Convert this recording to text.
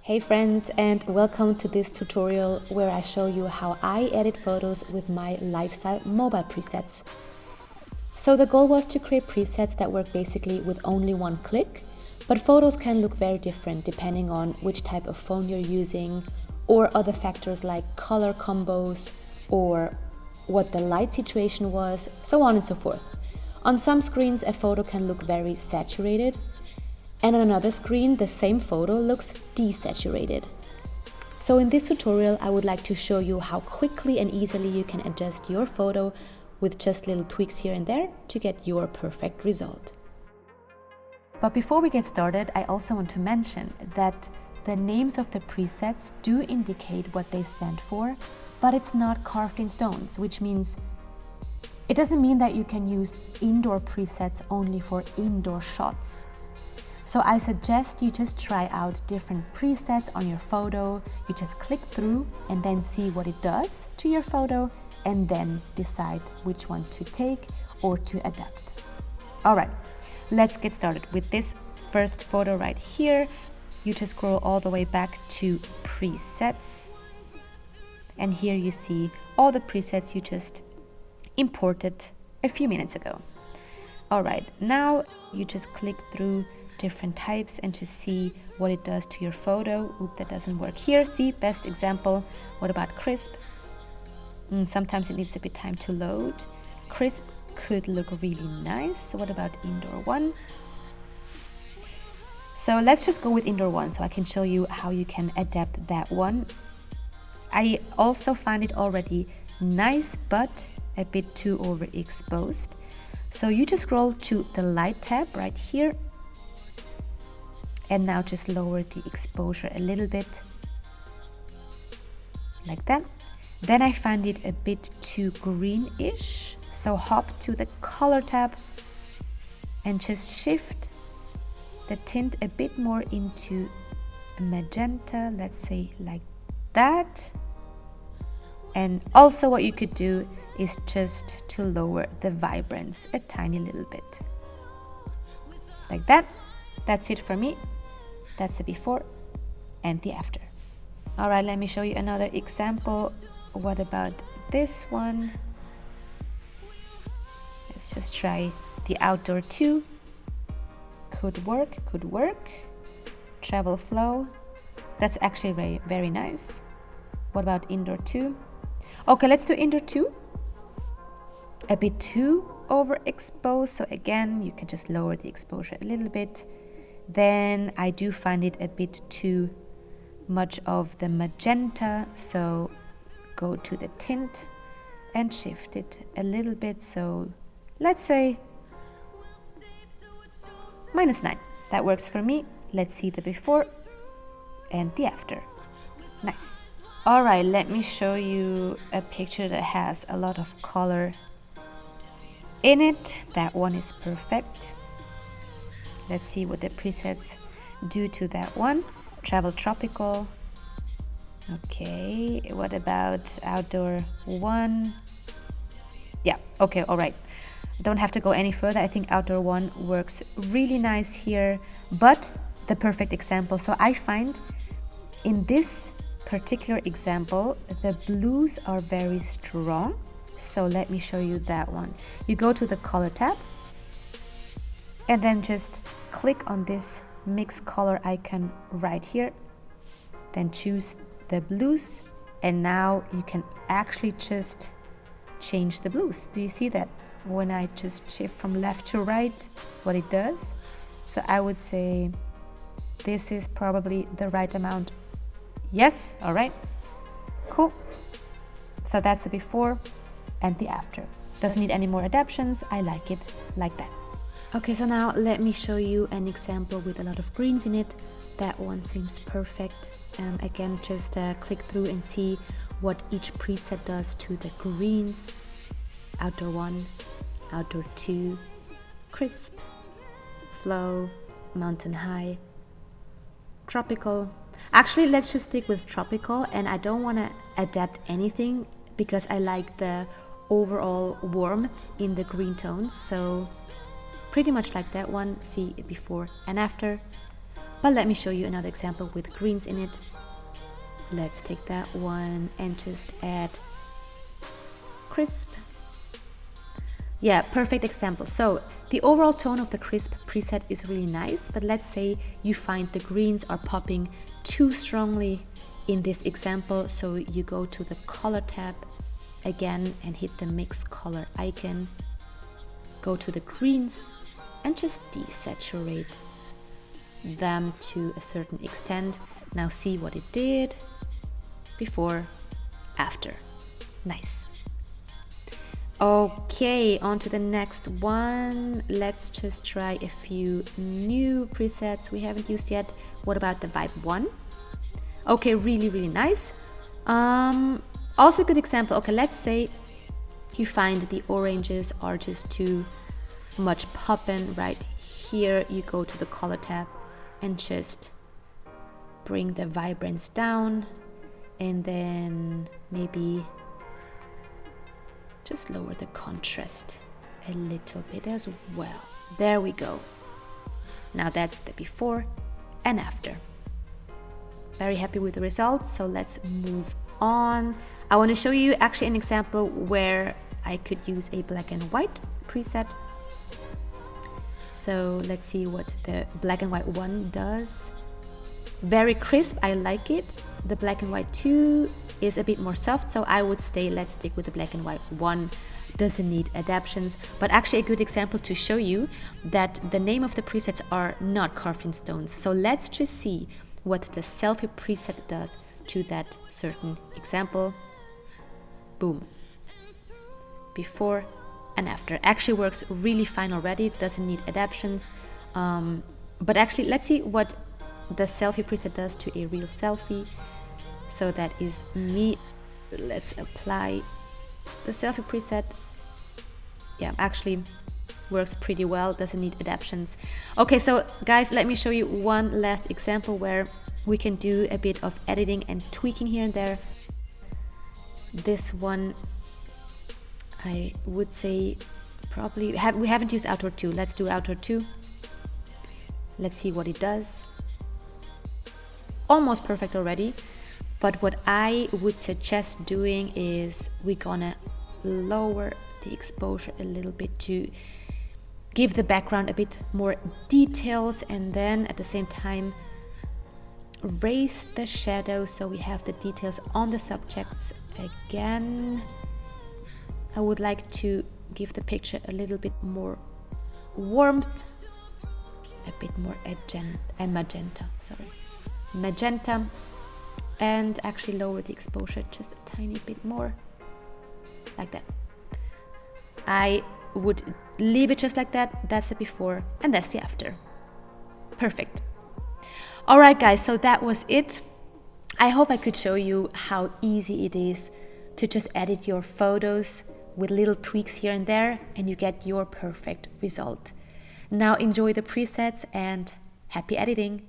Hey friends, and welcome to this tutorial where I show you how I edit photos with my lifestyle mobile presets. So the goal was to create presets that work basically with only one click, but photos can look very different depending on which type of phone you're using or other factors like color combos or what the light situation was, so on and so forth. On some screens, a photo can look very saturated, and on another screen, the same photo looks desaturated. So in this tutorial, I would like to show you how quickly and easily you can adjust your photo with just little tweaks here and there to get your perfect result. But before we get started, I also want to mention that the names of the presets do indicate what they stand for, but it's not carved in stones, which means it doesn't mean that you can use indoor presets only for indoor shots. So I suggest you just try out different presets on your photo. You just click through and then see what it does to your photo and then decide which one to take or to adapt. All right, let's get started with this first photo right here. You just scroll all the way back to presets. And here you see all the presets you just imported a few minutes ago. All right, now you just click through different types and to see what it does to your photo. Oop, that doesn't work here. See, best example. What about crisp? Sometimes it needs a bit time to load. Crisp could look really nice. So what about indoor one? So let's just go with indoor one so I can show you how you can adapt that one. I also find it already nice, but a bit too overexposed. So you just scroll to the light tab right here. And now just lower the exposure a little bit, like that. Then I find it a bit too greenish, so hop to the color tab and just shift the tint a bit more into magenta, let's say like that. And also what you could do is just to lower the vibrance a tiny little bit, like that. That's it for me. That's the before and the after. All right, let me show you another example. What about this one? Let's just try the outdoor 2. Could work. Travel flow. That's actually very, very nice. What about indoor 2? Okay, let's do indoor 2. A bit too overexposed. So again, you can just lower the exposure a little bit. Then I do find it a bit too much of the magenta, so go to the tint and shift it a little bit. So let's say -9. That works for me. Let's see the before and the after. Nice. All right, let me show you a picture that has a lot of color in it. That one is perfect. Let's see what the presets do to that one. Travel tropical. Okay, what about outdoor 1? Yeah, okay, all right. Don't have to go any further. I think outdoor 1 works really nice here, but the perfect example. So I find in this particular example, the blues are very strong. So let me show you that one. You go to the color tab and then just click on this mix color icon right here, then choose the blues, and now you can actually just change the blues. Do you see that when I just shift from left to right what it does? So I would say this is probably the right amount. Yes, all right, cool. So that's the before and the after. Doesn't need any more adaptations. I like it like that. Okay, so now let me show you an example with a lot of greens in it. That one seems perfect. Again, just click through and see what each preset does to the greens. Outdoor 1, outdoor 2, crisp, flow, mountain high, tropical. Actually, let's just stick with tropical, and I don't want to adapt anything because I like the overall warmth in the green tones. So pretty much like that one. See before and after. But let me show you another example with greens in it. Let's take that one and just add crisp. Yeah, perfect example. So the overall tone of the crisp preset is really nice, but let's say you find the greens are popping too strongly in this example. So you go to the color tab again and hit the mix color icon, go to the greens and just desaturate them to a certain extent. Now see what it did before, after. Nice. Okay, on to the next one. Let's just try a few new presets we haven't used yet. What about the Vibe 1? Okay, really nice. Also a good example. Okay, let's say you find the oranges are just too much poppin'. Right here you go to the color tab and just bring the vibrance down, and then maybe just lower the contrast a little bit as well. There we go. Now that's the before and after. Very happy with the results, so let's move on. I want to show you actually an example where I could use a black and white preset. So let's see what the black and white one does. Very crisp, I like it. The black and white 2 is a bit more soft, so I would say let's stick with the black and white 1. Doesn't need adaptations, but actually a good example to show you that the name of the presets are not carved in stones. So let's just see what the selfie preset does to that certain example. Boom. Before and after. Actually works really fine already, doesn't need adaptations. But actually let's see what the selfie preset does to a real selfie. So that is me. Let's apply the selfie preset. Yeah, actually works pretty well, doesn't need adaptations. Okay, so guys, let me show you one last example where we can do a bit of editing and tweaking here and there. This one I would say probably we haven't used outdoor 2. Let's do outdoor 2. Let's see what it does. Almost perfect already, but what I would suggest doing is we're gonna lower the exposure a little bit to give the background a bit more details, and then at the same time raise the shadow so we have the details on the subjects again. I would like to give the picture a little bit more warmth, a bit more magenta, and actually lower the exposure just a tiny bit more, like that. I would leave it just like that. That's the before and that's the after. Perfect. All right, guys, so that was it. I hope I could show you how easy it is to just edit your photos with little tweaks here and there, and you get your perfect result. Now enjoy the presets and happy editing.